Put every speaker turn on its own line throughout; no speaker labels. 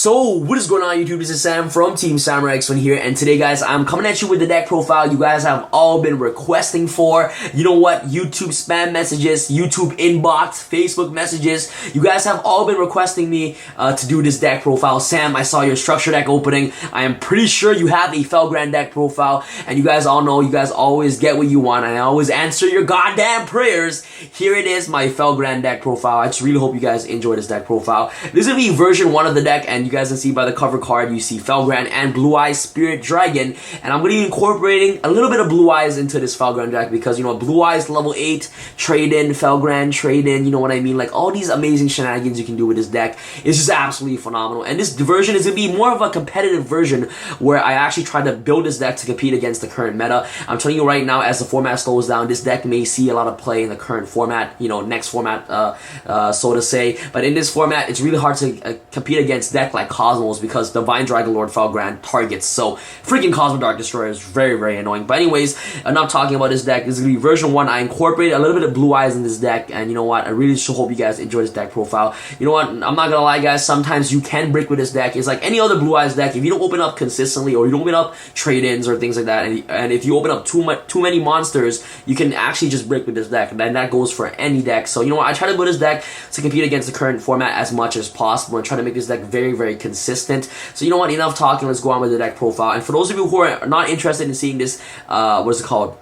So, what is going on YouTube? This is Sam from TeamSamuraiX1 here, and today guys, I'm coming at you with the deck profile you guys have all been requesting for. You know what? YouTube spam messages, YouTube inbox, Facebook messages. You guys have all been requesting me to do this deck profile. Sam, I saw your structure deck opening. I am pretty sure you have a FELGRAND deck profile, and you guys all know you guys always get what you want, and I always answer your goddamn prayers. Here it is, my FELGRAND deck profile. I just really hope you guys enjoy this deck profile. This is going to be version 1 of the deck, and you guys can see by the cover card, you see FELGRAND and Blue Eyes Spirit Dragon, and I'm going to be incorporating a little bit of Blue Eyes into this FELGRAND deck because, you know, Blue Eyes level 8, trade in, FELGRAND, trade in, you know what I mean? Like, all these amazing shenanigans you can do with this deck is just absolutely phenomenal, and this version is going to be more of a competitive version where I actually try to build this deck to compete against the current meta. I'm telling you right now, as the format slows down, this deck may see a lot of play in the current format, you know, next format, so to say, but in this format, it's really hard to compete against deck like Cosmos because Divine Dragon Lord FELGRAND targets. So freaking Cosmo Dark Destroyer is very, very annoying. But anyways, enough talking about this deck. This is gonna be version 1. I incorporated a little bit of Blue Eyes in this deck, and you know what? I really just hope you guys enjoy this deck profile. You know what? I'm not gonna lie, guys. Sometimes you can brick with this deck. It's like any other Blue Eyes deck. If you don't open up consistently, or you don't open up trade-ins or things like that, and if you open up too many monsters, you can actually just brick with this deck, and that goes for any deck. So you know what? I try to build this deck to compete against the current format as much as possible, and try to make this deck very, very consistent. So you know what, enough talking, let's go on with the deck profile. And for those of you who are not interested in seeing this, what is it called,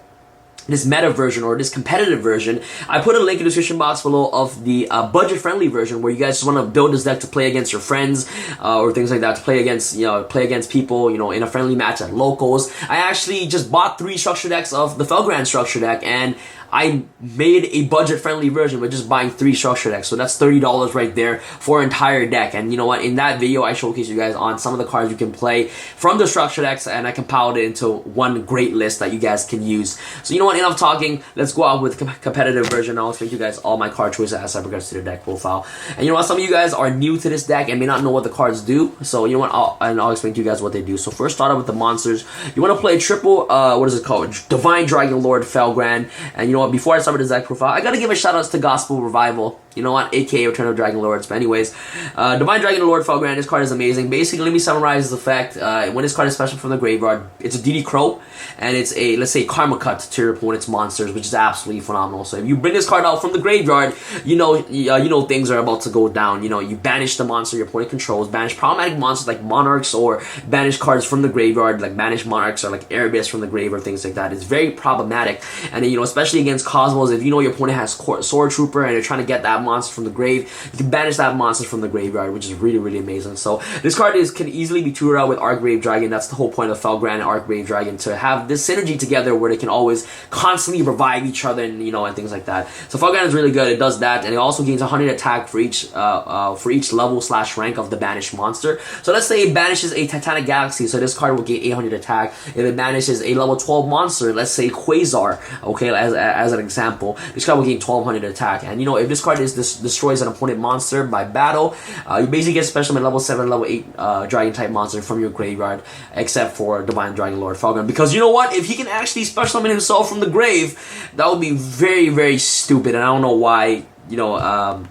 this meta version or this competitive version, I put a link in the description box below of the budget-friendly version where you guys just want to build this deck to play against your friends or things like that, to play against, you know, people, you know, in a friendly match at locals. I actually just bought 3 structure decks of the FELGRAND structure deck, and I made a budget-friendly version with just buying 3 structure decks. So that's $30 right there for an entire deck. And you know what? In that video, I showcase you guys on some of the cards you can play from the structure decks, and I compiled it into one great list that you guys can use. So you know what? Enough talking. Let's go out with the competitive version. I'll explain to you guys all my card choices as I progress to the deck profile. And you know what? Some of you guys are new to this deck and may not know what the cards do. So you know what? I'll explain to you guys what they do. So first, start out with the monsters. You want to play triple, what is it called? Divine Dragon Lord FELGRAND. And you know what? Before I start with the deck profile, I gotta give a shout out to Gospel Revival. You know what? AKA Return of Dragon Lords. But anyways, Divine Dragon Lord FELGRAND, this card is amazing. Basically, let me summarize the effect. When this card is special from the graveyard, it's a DD Crow, and it's a, let's say, Karma Cut to your opponent's monsters, which is absolutely phenomenal. So if you bring this card out from the graveyard, you know things are about to go down. You know, you banish the monster your opponent controls, banish problematic monsters like Monarchs, or banish cards from the graveyard, like banish Monarchs or like Erebus from the graveyard, things like that. It's very problematic, and you know, especially against Cosmos, if you know your opponent has Sword Trooper and you're trying to get that monster from the grave, you can banish that monster from the graveyard, which is really, really amazing. So this card can easily be tutored out with Archgrave Dragon. That's the whole point of FELGRAND and Archgrave Dragon, to have this synergy together where they can always constantly revive each other, and you know, and things like that. So FELGRAND is really good. It does that, and it also gains 100 attack for each level / rank of the banished monster. So let's say it banishes a Titanic Galaxy, so this card will gain 800 attack. If it banishes a level 12 monster, let's say Quasar, okay, as an example, this card will gain 1200 attack. And you know, if this card destroys an opponent monster by battle, you basically get special summon level 7, level 8 dragon type monster from your graveyard, except for Divine Dragon Lord FELGRAND. Because you know what? If he can actually special summon himself from the grave, that would be very, very stupid, and I don't know why, you know,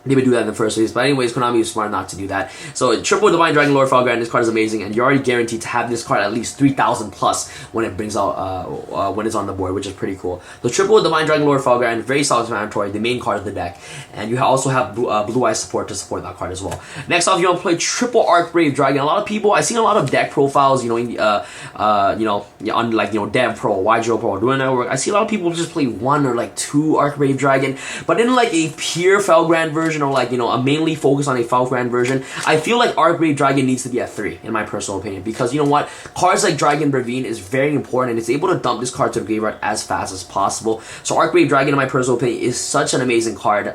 they would do that in the first place. But anyways, Konami is smart not to do that. So triple Divine Dragon Lord FELGRAND, this card is amazing, and you're already guaranteed to have this card at least 3,000 plus when it brings out when it's on the board, which is pretty cool. So triple Divine Dragon Lord FELGRAND, very self-explanatory, the main card of the deck, and you also have Blue Eyes support to support that card as well. Next off, you want to play triple Archgrave Dragon. A lot of people, I've seen a lot of deck profiles, you know, on like, you know, DevPro, YGOPro, doing that work. I see a lot of people just play 1 or like 2 Archgrave Dragon, but in like a pure FELGRAND version, or like, you know, a mainly focus on a FELGRAND version, I feel like Archgrave Dragon needs to be at 3, in my personal opinion, because you know what, cards like Dragon Bravine is very important, and it's able to dump this card to the graveyard as fast as possible. So Archgrave Dragon, in my personal opinion, is such an amazing card,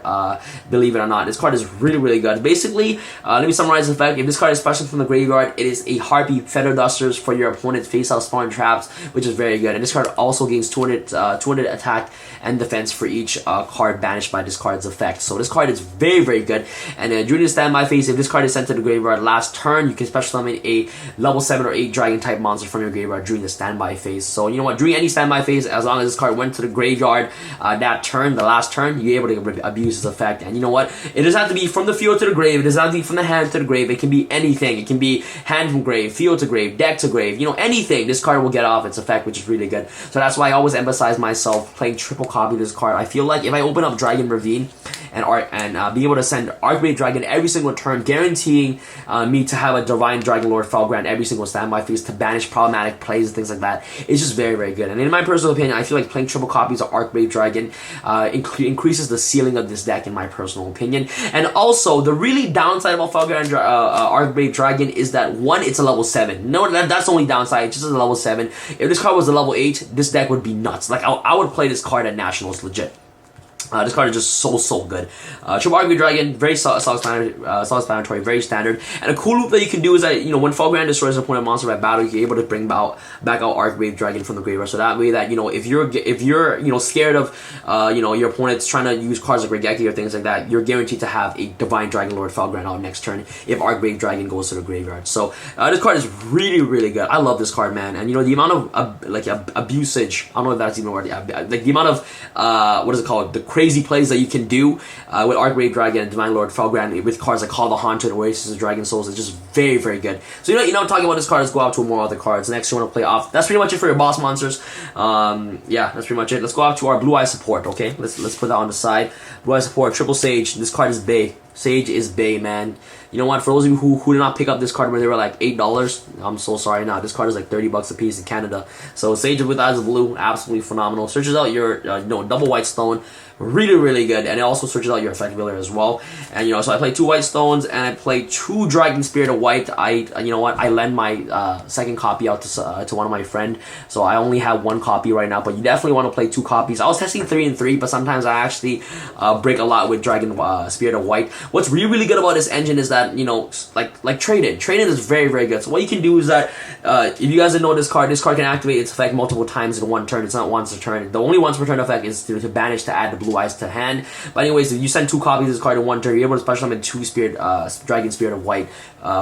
believe it or not. This card is really, really good. Basically, let me summarize the effect. If this card is special from the graveyard, it is a Harpy Feather Dusters for your opponent's face-out spawn traps, which is very good. And this card also gains 200 attack and defense for each card banished by this card's effect. So this card is very very good. And then during the standby phase, if this card is sent to the graveyard last turn, you can special summon a level 7 or 8 dragon type monster from your graveyard during the standby phase. So you know what, during any standby phase, as long as this card went to the graveyard that turn, the last turn, you're able to abuse its effect. And you know what, it doesn't have to be from the field to the grave, it doesn't have to be from the hand to the grave, it can be anything. It can be hand from grave, field to grave, deck to grave, you know, anything. This card will get off its effect, which is really good. So that's why I always emphasize myself playing triple copy of this card. I feel like if I open up Dragon Ravine and be able to send Archwave Dragon every single turn, guaranteeing me to have a Divine Dragon Lord Felgrand every single standby phase to banish problematic plays and things like that, it's just very, very good. And in my personal opinion, I feel like playing triple copies of Archwave Dragon increases the ceiling of this deck, in my personal opinion. And also, the really downside about Felgrand Archwave Dragon is that, one, it's a level 7. No, that's the only downside. It's just a level 7. If this card was a level 8, this deck would be nuts. Like, I would play this card at Nationals, legit. This card is just so good. Triple Archwave Dragon, very self-explanatory, very standard. And a cool loop that you can do is that, you know, when FELGRAND destroys an opponent monster by battle, you're able to bring back out Archwave Dragon from the graveyard. So that way that, you know, if you're you know, scared of you know, your opponent's trying to use cards like Regeki or things like that, you're guaranteed to have a Divine Dragon Lord FELGRAND out next turn if Archwave Dragon goes to the graveyard. So this card is really good. I love this card, man. And you know, the amount of abusage, I don't know if that's even a word, like the amount of what is it called, the crazy plays that you can do with Archwave Dragon and Divine Lord Felgrand with cards like Call the Haunted, Oasis of Dragon Souls is just very good. So you know, talking about this card, let's go out to more other cards. Next, you want to play off. That's pretty much it for your boss monsters. Yeah, that's pretty much it. Let's go out to our Blue Eye support. Okay, let's put that on the side. Blue Eye support, Triple Sage. This card is Bay. Sage is Bay, man. You know what? For those of you who did not pick up this card when they were like $8, I'm so sorry. Now this card is like $30 a piece in Canada. So Sage with Eyes of Blue, absolutely phenomenal. Searches out your double white stone, really good, and it also searches out your effect wheeler as well. And you know, so I play 2 white stones and I play 2 Dragon Spirit of White. You know what? I lend my second copy out to one of my friend, so I only have 1 copy right now. But you definitely want to play 2 copies. I was testing 3 and 3, but sometimes I actually break a lot with Dragon Spirit of White. What's really good about this engine is that, you know, like Trade-In is very good. So what you can do is that if you guys didn't know this card can activate its effect multiple times in 1 turn. It's not once a turn. The only once per turn effect is to banish to add the Blue Eyes to hand. But anyways, if you send 2 copies of this card in 1 turn, you're able to special summon 2 Dragon Spirit of White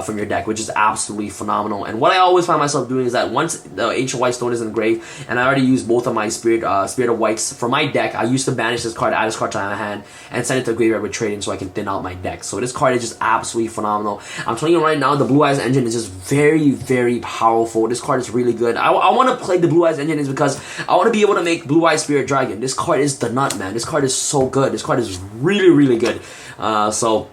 from your deck, which is absolutely phenomenal. And what I always find myself doing is that once the Ancient White Stone is in the grave, and I already used both of my Spirit of Whites for my deck, I used to banish this card, add this card to my hand, and send it to the graveyard with Trade-In so I can thin out my deck. So this card is just absolutely phenomenal. I'm telling you right now, the Blue Eyes engine is just very powerful. This card is really good. I want to play the Blue Eyes engine is because I want to be able to make Blue Eyes Spirit Dragon. This card is the nut, man. This card is so good. This card is really good. So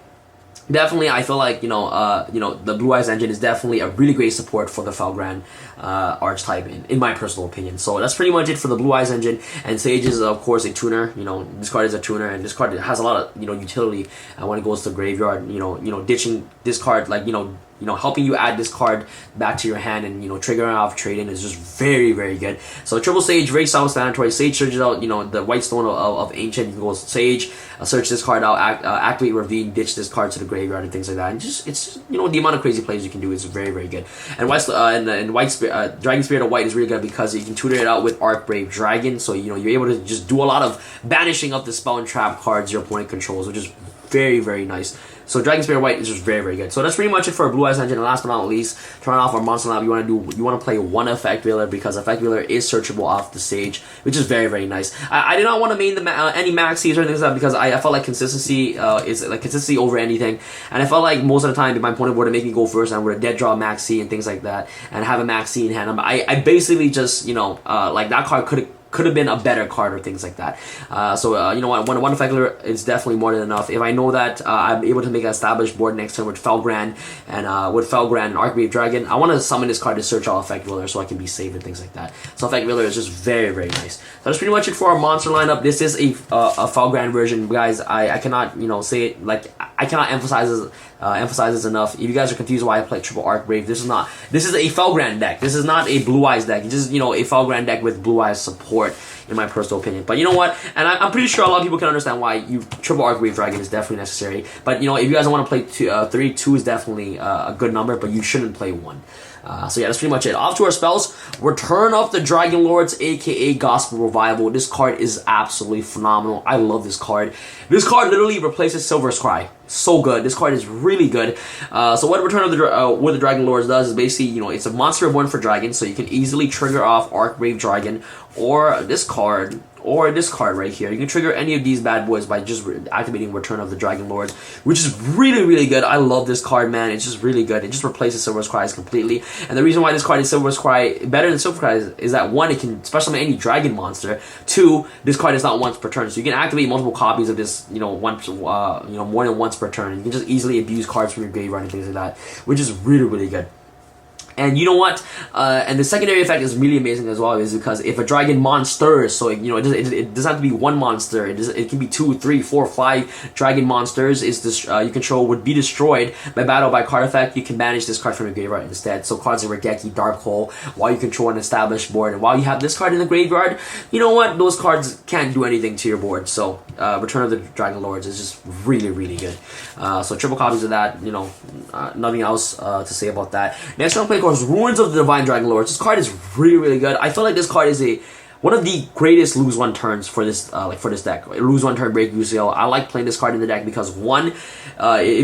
definitely, I feel like, you know, the Blue Eyes engine is definitely a really great support for the Felgrand archetype, in my personal opinion. So that's pretty much it for the Blue Eyes engine. And Sage is, of course, a tuner. You know, this card is a tuner, and this card has a lot of, you know, utility when it goes to the graveyard. You know, ditching this card, like, you know, helping you add this card back to your hand and, you know, triggering off Trade-In is just very good. So Triple Sage, very self-explanatory. Sage searches out, you know, the White Stone of Ancient. You can go Sage, search this card out, activate Ravine, ditch this card to the graveyard and things like that. And it's you know, the amount of crazy plays you can do is very good. And Dragon Spirit of White is really good because you can tutor it out with Archwave Dragon. So, you know, you're able to just do a lot of banishing of the spell and trap cards your opponent controls, which is very nice. So Dragon Spirit White is just very good. So that's pretty much it for our Blue Eyes engine. And last but not least, turn off our monster lab. You want to play 1 effect wheeler because effect wheeler is searchable off the stage, which is very nice. I did not want to main any maxis or anything like that because I felt like consistency is like consistency over anything. And I felt like most of the time if my opponent were to make me go first and were to dead draw maxi and things like that and have a maxi in hand, I basically just, you know, like that card could have been a better card or things like that. So you know what, one effect wheeler is definitely more than enough. If I know that I'm able to make an established board next turn with Felgrand and Archwave Dragon, I want to summon this card to search all effect wheeler so I can be safe and things like that. So effect wheeler is just very nice. So that's pretty much it for our monster lineup. This is a Felgrand version, guys. I cannot, you know, say it, like, I cannot emphasize this enough. If you guys are confused why I play triple Archwave, this is a Felgrand deck. This is not a Blue Eyes deck. It's just, you know, a Felgrand deck with Blue Eyes support, in my personal opinion. But you know what? And I'm pretty sure a lot of people can understand why triple Archwave Dragon is definitely necessary. But you know, if you guys want to play 2 is definitely a good number, but you shouldn't play 1. So yeah, that's pretty much it. Off to our spells. Return of the Dragon Lords, aka Gospel Revival. This card is absolutely phenomenal. I love this card. This card literally replaces Silver's Cry. So good. This card is really good. So what Return of the Dragon Lords does is basically, you know, it's a monster of 1 for dragons, so you can easily trigger off Archbrave Dragon or this card right here. You can trigger any of these bad boys by just activating Return of the Dragon Lords, which is really good. I love this card, man. It's just really good. It just replaces Silver's Cry completely. And the reason why this card is Silver's Cry better than Silver's Cry is that 1, it can special summon any dragon monster. 2, this card is not once per turn, so you can activate multiple copies of this, you know, more than once per turn. You can just easily abuse cards from your graveyard and things like that, which is really good. And you know what? And the secondary effect is really amazing as well, is because if a dragon monsters, so you know, it doesn't have to be 1 monster. It can be 2, 3, 4, 5 dragon monsters. You control would be destroyed by battle by card effect. You can banish this card from your graveyard instead. So cards like Regeki, Darkhole, while you control an established board, and while you have this card in the graveyard, you know what? Those cards can't do anything to your board. So Return of the Dragon Lords is just really good. So triple copies of that. You know, nothing else to say about that. Next round play. Ruins of the Divine Dragon Lords. This card is really good. I feel like this card is one of the greatest lose 1 turns for this for this deck. Lose 1 turn, break UCL. I like playing this card in the deck because 1, if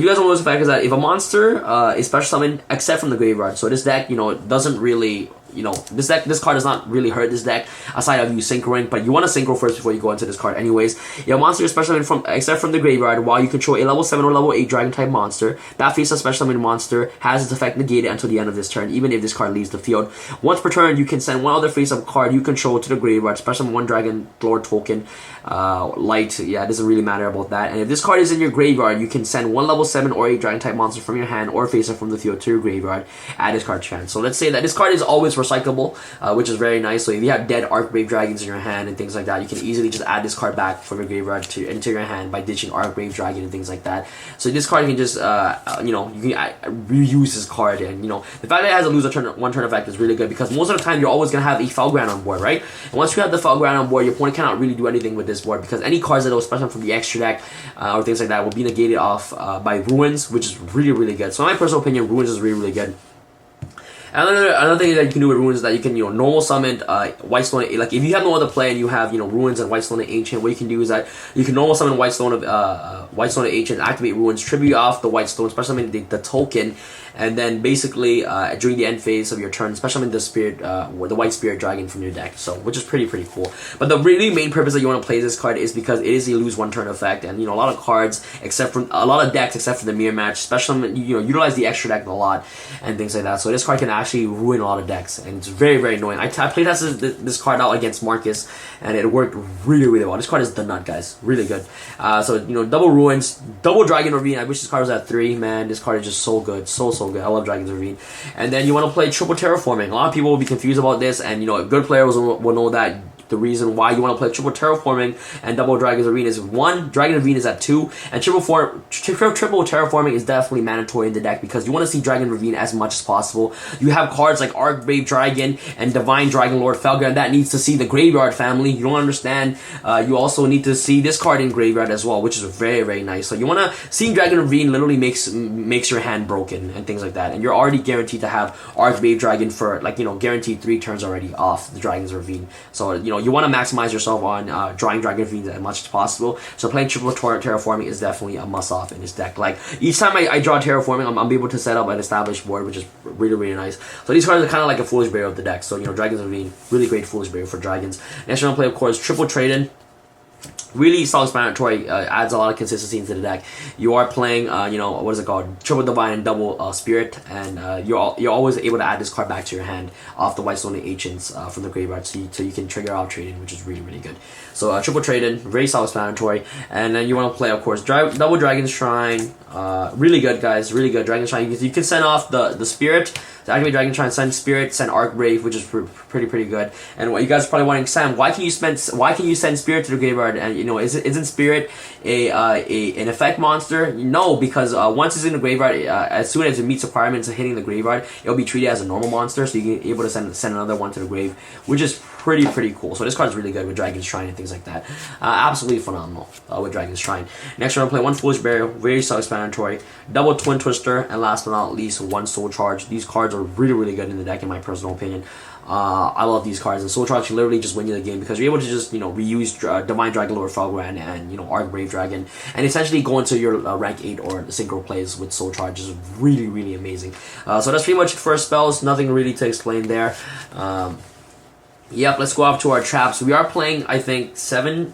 you guys don't know what's the fact is that if a monster is special summoned except from the graveyard, so this deck, you know, doesn't really, you know, this card does not really hurt this deck aside of you synchroing, but you want to synchro first before you go into this card anyways. Your monster is special summoned except from the graveyard while you control a level 7 or level 8 dragon type monster. That face of special summoned monster has its effect negated until the end of this turn, even if this card leaves the field. Once per turn, you can send 1 other face up card you control to the graveyard, special summon 1 Dragon Lord token. Light, yeah, it doesn't really matter about that. And if this card is in your graveyard, you can send 1 level 7 or 8 dragon type monster from your hand or face up from the field to your graveyard, add this card to your hand. So let's say that this card is always recyclable, which is very nice. So if you have dead Archbrave Dragons in your hand and things like that, you can easily just add this card back from your graveyard into your hand by ditching Archbrave Dragon and things like that. So this card you can just, you know, you can reuse this card, and you know, the fact that it has a lose a turn, 1 turn effect is really good because most of the time you're always gonna have a FELGRAND on board, right? And once you have the FELGRAND on board, your opponent cannot really do anything with this board because any cards that are special from the extra deck or things like that will be negated off by Ruins, which is really good. So in my personal opinion, Ruins is really good. Another thing that you can do with Ruins is that you can, you know, normal summon Whitestone. Like if you have no other play and you have, you know, Ruins and Whitestone and Ancient, what you can do is that you can normal summon Whitestone and Ancient, activate Ruins, tribute off the Whitestone, especially the token, and then basically during the end phase of your turn, especially in the spirit, or the White Spirit Dragon from your deck. So which is pretty cool. But the really main purpose that you want to play this card is because it is a lose 1 turn effect, and you know, a lot of cards except for a lot of decks except for the mirror match, especially, you know, utilize the extra deck a lot and things like that. So this card can actually ruin a lot of decks, and it's very annoying. I play tested this card out against Marcus, and it worked really well. This card is the nut, guys. Really good. So you know, double Ruins, double Dragon Ravine. I wish this card was at 3. Man, this card is just so good, so good. I love Dragon's Ravine. And then you want to play triple Terraforming. A lot of people will be confused about this, and you know, good players will know that the reason why you want to play triple Terraforming and double Dragon's Ravine is 1, Dragon Ravine is at 2, and triple Terraforming is definitely mandatory in the deck because you want to see Dragon Ravine as much as possible. You have cards like Archbrave Dragon and Divine Dragon Lord Felgran that needs to see the graveyard family. You don't understand. You also need to see this card in graveyard as well, which is very nice. So you want to see Dragon Ravine literally makes your hand broken and things like that, and you're already guaranteed to have Archbrave Dragon for, like, you know, guaranteed 3 turns already off the Dragon's Ravine. So you know, you want to maximize yourself on drawing Dragon Ravines as much as possible. So playing triple Terraforming is definitely a must-off in this deck. Like each time I draw Terraforming, I'm able to set up an established board, which is really nice. So these cards are kind of like a Foolish Burial of the deck. So you know, Dragon's Ravine, really great Foolish Burial for dragons. Next round play, of course, triple Trade-In. Really self-explanatory, adds a lot of consistency into the deck. You are playing, you know, what is it called? Triple Divine and double Spirit, and you're always able to add this card back to your hand off the Whitestone and Ancients from the graveyard, so you can trigger out Trade-In, which is really good. So triple Trade-In, very self-explanatory, and then you want to play, of course, double Dragon Shrine. Really good, guys, really good. Dragon Shrine, you can send off the Spirit. To activate Dragon Shrine, send Spirit, send Archbrave, which is pretty good. And what you guys are probably wondering, Sam, why can you send Spirit to the graveyard? And you know, isn't Spirit an effect monster? No, because once it's in the graveyard, as soon as it meets requirements of hitting the graveyard, it'll be treated as a normal monster, so you can able to send another one to the grave, which is pretty cool. So this card is really good with Dragon's Shrine and things like that. Absolutely phenomenal with Dragon's Shrine. Next, we're gonna play 1 Foolish Burial, very self-explanatory. Double Twin Twister, and last but not least, 1 Soul Charge. These cards cards are really, really good in the deck, in my personal opinion. I love these cards, and Soul Charge can literally just win you the game because you're able to just, you know, reuse Divine Dragon Lord FELGRAND and, you know, Arc Brave Dragon, and essentially go into your rank 8 or synchro plays with Soul Charge is really, really amazing. So that's pretty much it for spells. Nothing really to explain there. Yep, let's go up to our traps. We are playing, I think, 7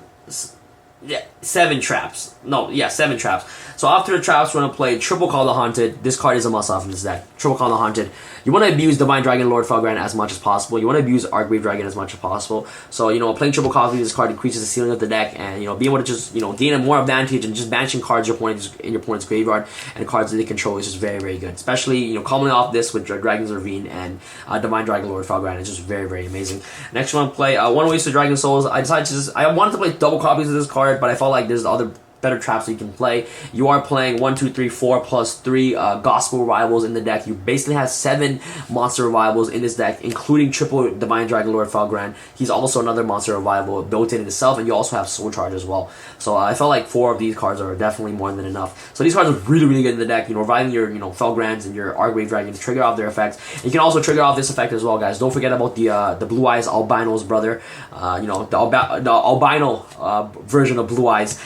traps. No, yeah, 7 traps. So after the traps, we're going to play Triple Call the Haunted. This card is a must-have in this deck. Triple Call the Haunted. You want to abuse Divine Dragon Lord FELGRAND as much as possible. You want to abuse Archwave Dragon as much as possible. So, you know, playing Triple Call this card increases the ceiling of the deck, and, you know, being able to just, you know, gain a more advantage and just banishing cards in your opponent's graveyard and cards that they control is just very, very good. Especially, you know, coming off this with Dragon's Ravine and Divine Dragon Lord FELGRAND is just very, very amazing. Next one, play One Waste of Dragon Souls. I decided to just, I wanted to play double copies of this card, but I felt like there's other better traps that you can play. You are playing 1, 2, 3, 4 plus 3 Gospel Revivals in the deck. You basically have 7 Monster Revivals in this deck, including triple Divine Dragon Lord FELGRAND. He's also another Monster Revival built in itself, and you also have Soul Charge as well. So I felt like 4 of these cards are definitely more than enough. So these cards are really, really good in the deck. You know, reviving your, you know, FELGRANDs and your Archwave Dragons to trigger off their effects. And you can also trigger off this effect as well, guys. Don't forget about the Blue Eyes Albino's brother. You know, the albino version of Blue Eyes,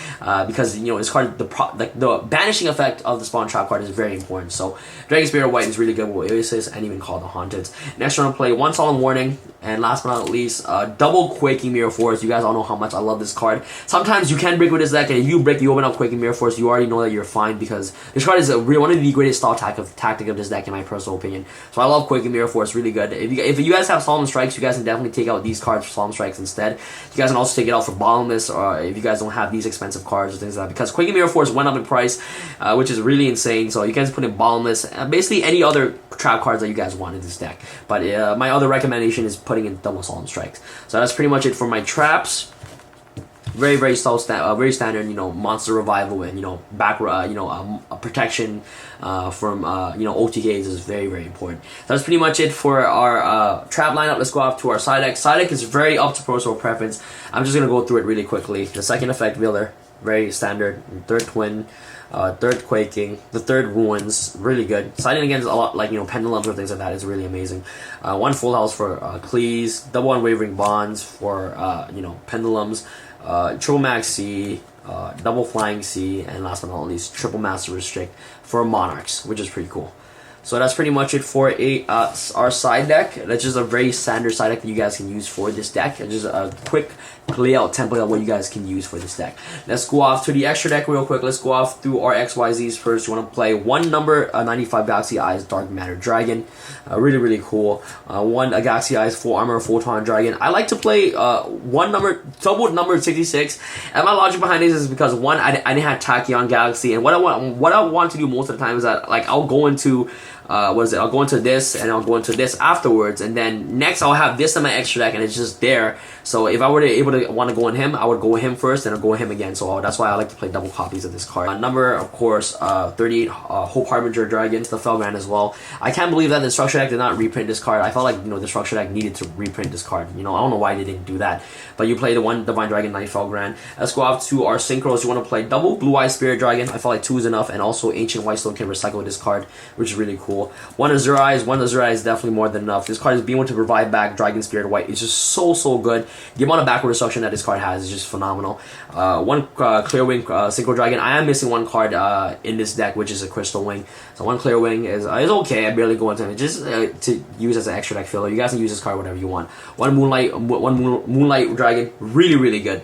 because, you know, this card, the banishing effect of the Spawn Trap card is very important. So Dragon Spirit White is really good with Oasis and even Call the Haunted. Next round, play One Solemn Warning, and last but not least, double Quaking Mirror Force. You guys all know how much I love this card. Sometimes you can break with this deck, and if you break, you open up Quaking Mirror Force, you already know that you're fine, because this card is one of the greatest stall tactic of this deck, in my personal opinion. So I love Quaking Mirror Force, really good. If you guys have Solemn Strikes, you guys can definitely take out these cards for Solemn Strikes instead. You guys can also take it out for Bottomless, or if you guys don't have these expensive cards or things like that, because Quaking Mirror Force went up in price, which is really insane. So you guys put in Bottomless, basically any other trap cards that you guys want in this deck. But my other recommendation is putting in double Solemn Strikes. So that's pretty much it for my traps. Very, very very standard, you know, Monster Revival and, you know, protection from, you know, OTKs is very, very important. So that's pretty much it for our trap lineup. Let's go off to our side deck. Side deck is very up to personal preference. I'm just going to go through it really quickly. The second effect, Wheeler, very standard. Third Twin, third Quaking, the third Ruins, really good. Siding against a lot, like, you know, Pendulums or things like that is really amazing. One Full House for Cleese, double Unwavering Bonds for, you know, Pendulums, triple Max C, double Flying C, and last but not least, triple Master Restrict for Monarchs, which is pretty cool. So that's pretty much it for our side deck. That's just a very standard side deck that you guys can use for this deck. It's just a quick layout template of what you guys can use for this deck. Let's go off to the extra deck real quick. Let's go off through our XYZs first. You want to play one number 95 Galaxy Eyes Dark Matter Dragon. Really, really cool. One Galaxy Eyes Full Armor Photon Dragon. I like to play one number, double number 66. And my logic behind this is because, one, I didn't have Tachyon Galaxy, and what I want to do most of the time is that, like, I'll go into I'll go into this, and I'll go into this afterwards, and then next I'll have this in my extra deck, and it's just there. So if I were able to want to go on him, I would go with him first, and I'll go with him again. So that's why I like to play double copies of this card. Number, of course, 38 Hope Harbinger Dragons, the FELGRAND as well. I can't believe that the Structure deck did not reprint this card. I felt like, you know, the Structure deck needed to reprint this card. You know, I don't know why they didn't do that. But you play the one Divine Dragon Knight FELGRAND. Let's go off to our synchros. You want to play double Blue Eye Spirit Dragon. I felt like 2 is enough, and also Ancient Whitestone can recycle this card, which is really cool. One Azure Eyes is definitely more than enough. This card is being able to revive back Dragon Spirit White. It's just so good. The amount of backward destruction that this card has is just phenomenal. One Clear Wing Synchro Dragon. I am missing one card in this deck, which is a Crystal Wing. So one Clear Wing is okay. I barely go into it, just to use as an extra deck filler. You guys can use this card whatever you want. One Moonlight Dragon, really good.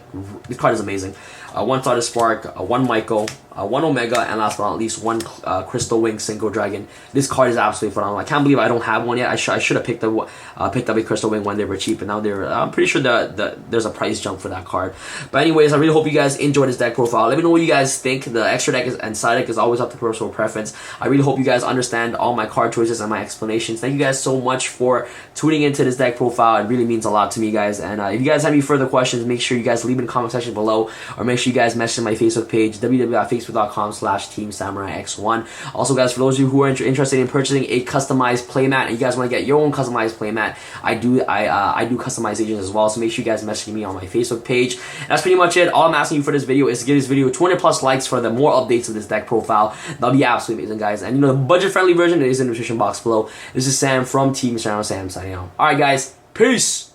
This card is amazing. One Thought Spark, one Michael, one Omega, and last but not least, one Crystal Wing Synchro Dragon. This card is absolutely phenomenal. I can't believe I don't have one yet. I should have picked up a Crystal Wing when they were cheap, and now I'm pretty sure that there's a price jump for that card. But anyways, I really hope you guys enjoyed this deck profile. Let me know what you guys think. The extra deck and side deck is always up to personal preference. I really hope you guys understand all my card choices and my explanations. Thank you guys so much for tuning into this deck profile. It really means a lot to me, guys. And if you guys have any further questions, make sure you guys leave in the comment section below, or make sure you guys message my Facebook page, www.facebook.com Facebook.com/TeamSamuraiX1. Also, guys, for those of you who are interested in purchasing a customized playmat and you guys want to get your own customized playmat, I do customizations as well. So make sure you guys message me on my Facebook page. And that's pretty much it. All I'm asking you for this video is to give this video 200 plus likes for the more updates of this deck profile. That'll be absolutely amazing, guys. And you know, the budget-friendly version is in the description box below. This is Sam from Team Sam. Signing out. All right, guys. Peace.